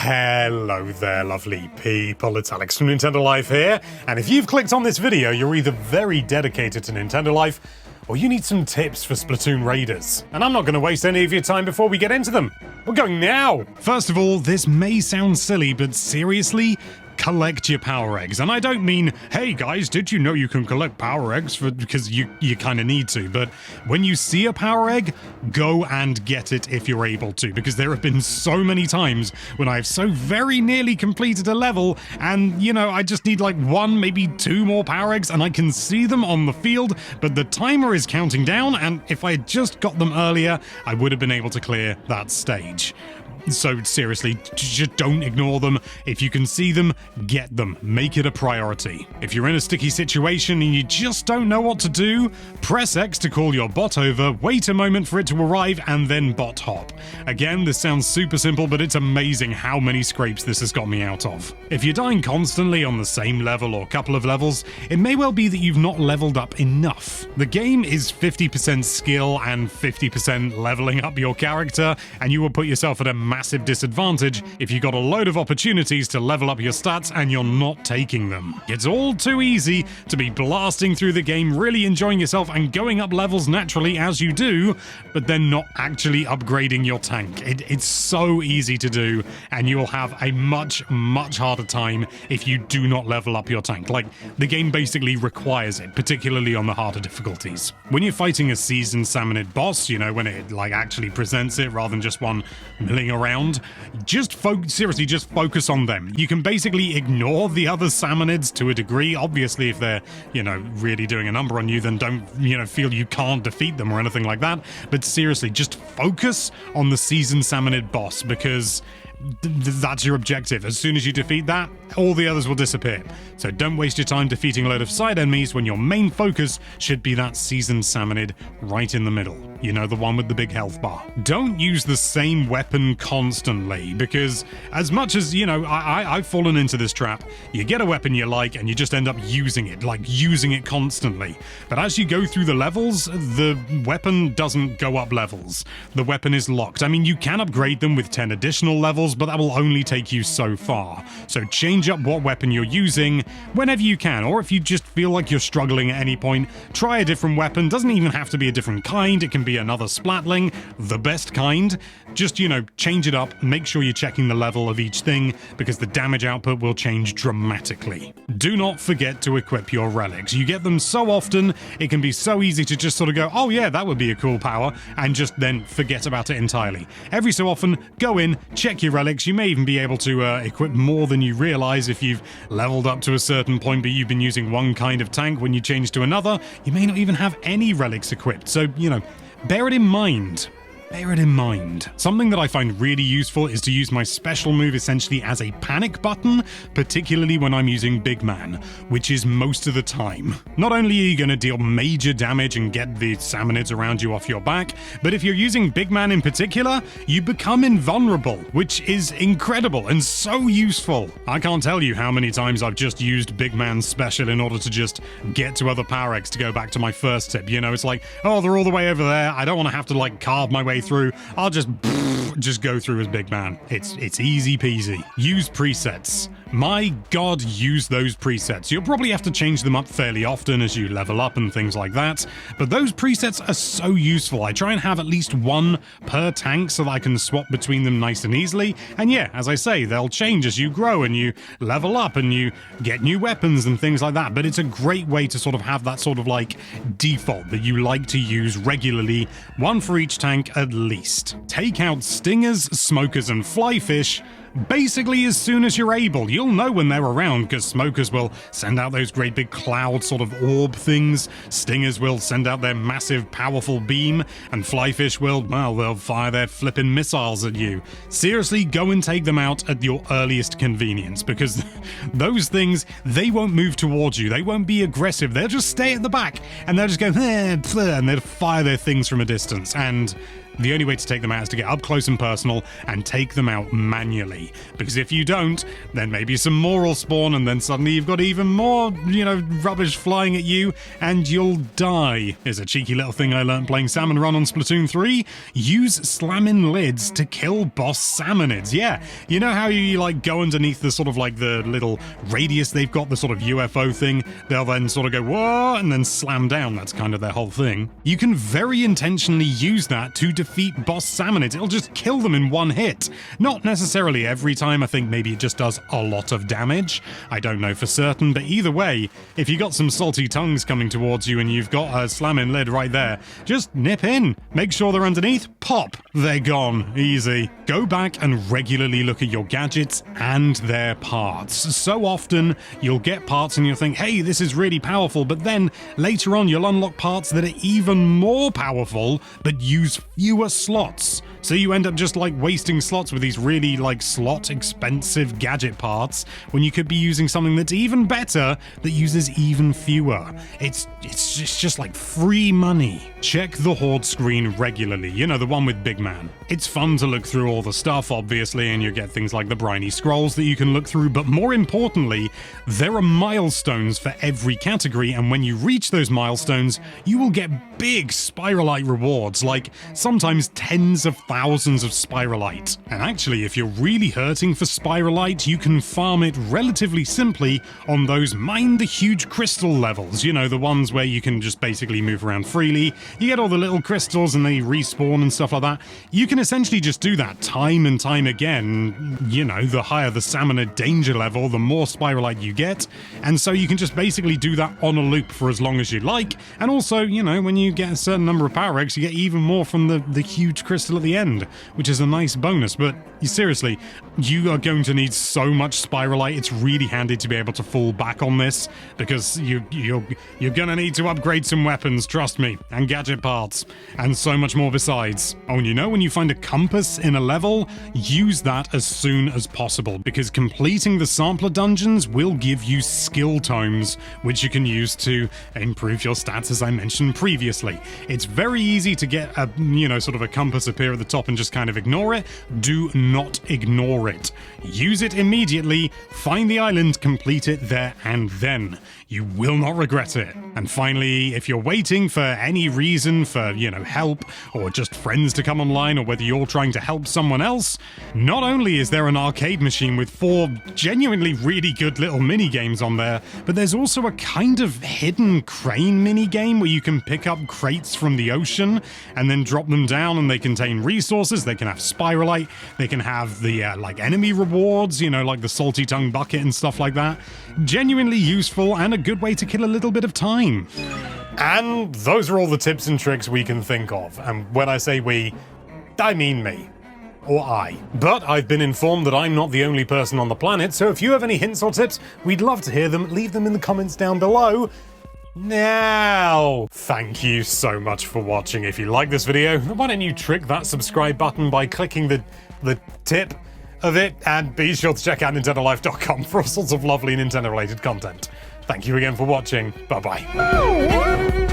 Hello there, lovely people. It's Alex from Nintendo Life here, and if you've clicked on this video, you're either very dedicated to Nintendo Life, or you need some tips for Splatoon raiders. And I'm not going to waste any of your time before we get into them. We're going now! First of all, this may sound silly, but seriously, collect your power eggs. And I don't mean, hey guys, did you know you can collect power eggs because you kind of need to, but when you see a power egg, go and get it if you're able to, because there have been so many times when I've so very nearly completed a level and, you know, I just need like one, maybe two more power eggs and I can see them on the field, but the timer is counting down, and if I had just got them earlier, I would have been able to clear that stage. So seriously, just don't ignore them. If you can see them, get them. Make it a priority. If you're in a sticky situation and you just don't know what to do, press X to call your bot over, wait a moment for it to arrive, and then bot hop. Again, this sounds super simple, but it's amazing how many scrapes this has got me out of. If you're dying constantly on the same level or couple of levels, it may well be that you've not leveled up enough. The game is 50% skill and 50% leveling up your character, and you will put yourself at a massive disadvantage if you got a load of opportunities to level up your stats and you're not taking them. It's all too easy to be blasting through the game, really enjoying yourself and going up levels naturally as you do, but then not actually upgrading your tank. It's so easy to do, and you will have a much harder time if you do not level up your tank. Like, the game basically requires it, particularly on the harder difficulties. When you're fighting a seasoned Salmonid boss, you know, when it like actually presents it rather than just one milling around, just focus on them. You can basically ignore the other Salmonids to a degree. Obviously, if they're, you know, really doing a number on you, then don't, you know, feel you can't defeat them or anything like that. But seriously, just focus on the seasoned Salmonid boss, because that's your objective. As soon as you defeat that, all the others will disappear. So don't waste your time defeating a load of side enemies when your main focus should be that seasoned Salmonid right in the middle. You know, the one with the big health bar. Don't use the same weapon constantly, because as much as, you know, I've fallen into this trap. You get a weapon you like and you just end up using it constantly. But as you go through the levels, the weapon doesn't go up levels. The weapon is locked. I mean, you can upgrade them with 10 additional levels, but that will only take you so far. So change up what weapon you're using whenever you can, or if you just feel like you're struggling at any point, try a different weapon. Doesn't even have to be a different kind. It can be another Splatling, the best kind. Just, you know, change it up, make sure you're checking the level of each thing, because the damage output will change dramatically. Do not forget to equip your relics. You get them so often, it can be so easy to just sort of go, oh yeah, that would be a cool power, and just then forget about it entirely. Every so often, go in, check your relics. You may even be able to equip more than you realize if you've leveled up to a certain point, but you've been using one kind of tank. When you change to another, you may not even have any relics equipped. So, you know, bear it in mind. Bear it in mind. Something that I find really useful is to use my special move essentially as a panic button, particularly when I'm using Big Man, which is most of the time. Not only are you going to deal major damage and get the Salmonids around you off your back, but if you're using Big Man in particular, you become invulnerable, which is incredible and so useful. I can't tell you how many times I've just used Big Man's special in order to just get to other power eggs, to go back to my first tip. You know, it's like, oh, they're all the way over there. I don't want to have to like carve my way through. I'll just go through as Big Man. It's easy peasy. Use presets. My god, use those presets. You'll probably have to change them up fairly often as you level up and things like that, but those presets are so useful. I try and have at least one per tank so that I can swap between them nice and easily, and yeah, as I say, they'll change as you grow and you level up and you get new weapons and things like that, but it's a great way to sort of have that sort of like default that you like to use regularly, one for each tank at least. Take out stingers, smokers, and flyfish basically as soon as you're able. You'll know when they're around, because smokers will send out those great big cloud sort of orb things, stingers will send out their massive powerful beam, and flyfish will, well, they'll fire their flippin' missiles at you. Seriously, go and take them out at your earliest convenience, because those things, they won't move towards you, they won't be aggressive, they'll just stay at the back, and they'll just go, and they'll fire their things from a distance, and the only way to take them out is to get up close and personal and take them out manually. Because if you don't, then maybe some more will spawn, and then suddenly you've got even more, rubbish flying at you, and you'll die. Here's a cheeky little thing I learned playing Salmon Run on Splatoon 3. Use slamming lids to kill boss Salmonids. Yeah, you know how you go underneath the sort of the little radius they've got, the sort of UFO thing? They'll then sort of go, whoa, and then slam down. That's kind of their whole thing. You can very intentionally use that to defeat boss Salmonids. It'll just kill them in one hit. Not necessarily every time. I think maybe it just does a lot of damage. I don't know for certain, but either way, if you got some salty tongues coming towards you and you've got a slamming lid right there, just nip in. Make sure they're underneath. Pop. They're gone. Easy. Go back and regularly look at your gadgets and their parts. So often you'll get parts and you'll think, hey, this is really powerful, but then later on you'll unlock parts that are even more powerful but use fewer slots. So you end up just wasting slots with these really slot expensive gadget parts when you could be using something that's even better that uses even fewer. It's just like free money. Check the Horde screen regularly, the one with Big Man. It's fun to look through all the stuff, obviously, and you get things like the briny scrolls that you can look through, but more importantly, there are milestones for every category, and when you reach those milestones, you will get big Spiralite rewards, sometimes tens of thousands of Spiralite. And actually, if you're really hurting for Spiralite, you can farm it relatively simply on those Mine the Huge Crystal levels, the ones where you can just basically move around freely. You get all the little crystals and they respawn and stuff like that. You can essentially just do that time and time again. The higher the Salmonid danger level, the more Spiralite you get. And so you can just basically do that on a loop for as long as you like. And also, when you get a certain number of power eggs, you get even more from the huge crystal at the end, which is a nice bonus. But seriously, you are going to need so much Spiralite. It's really handy to be able to fall back on this, because you're gonna need to upgrade some weapons, trust me, and gadget parts, and so much more besides. Oh, and when you find a compass in a level, use that as soon as possible, because completing the sampler dungeons will give you skill tomes, which you can use to improve your stats, as I mentioned previously. It's very easy to get a, sort of a compass appear at the top and just kind of ignore it. Do not ignore it. Use it immediately, find the island, complete it there and then. You will not regret it. And finally, if you're waiting for any reason for, help, or just friends to come online, or whether you're trying to help someone else, not only is there an arcade machine with 4 genuinely really good little mini games on there, but there's also a kind of hidden crane mini game where you can pick up crates from the ocean and then drop them down, and they contain resources. They can have Spiralite, they can have the enemy rewards, like the salty tongue bucket and stuff like that. Genuinely useful and a good way to kill a little bit of time. And those are all the tips and tricks we can think of. And when I say we, I mean me. Or I. But I've been informed that I'm not the only person on the planet, so if you have any hints or tips, we'd love to hear them. Leave them in the comments down below. Now, thank you so much for watching. If you like this video, why don't you trick that subscribe button by clicking the tip of it, and be sure to check out NintendoLife.com for all sorts of lovely Nintendo-related content. Thank you again for watching. Bye-bye.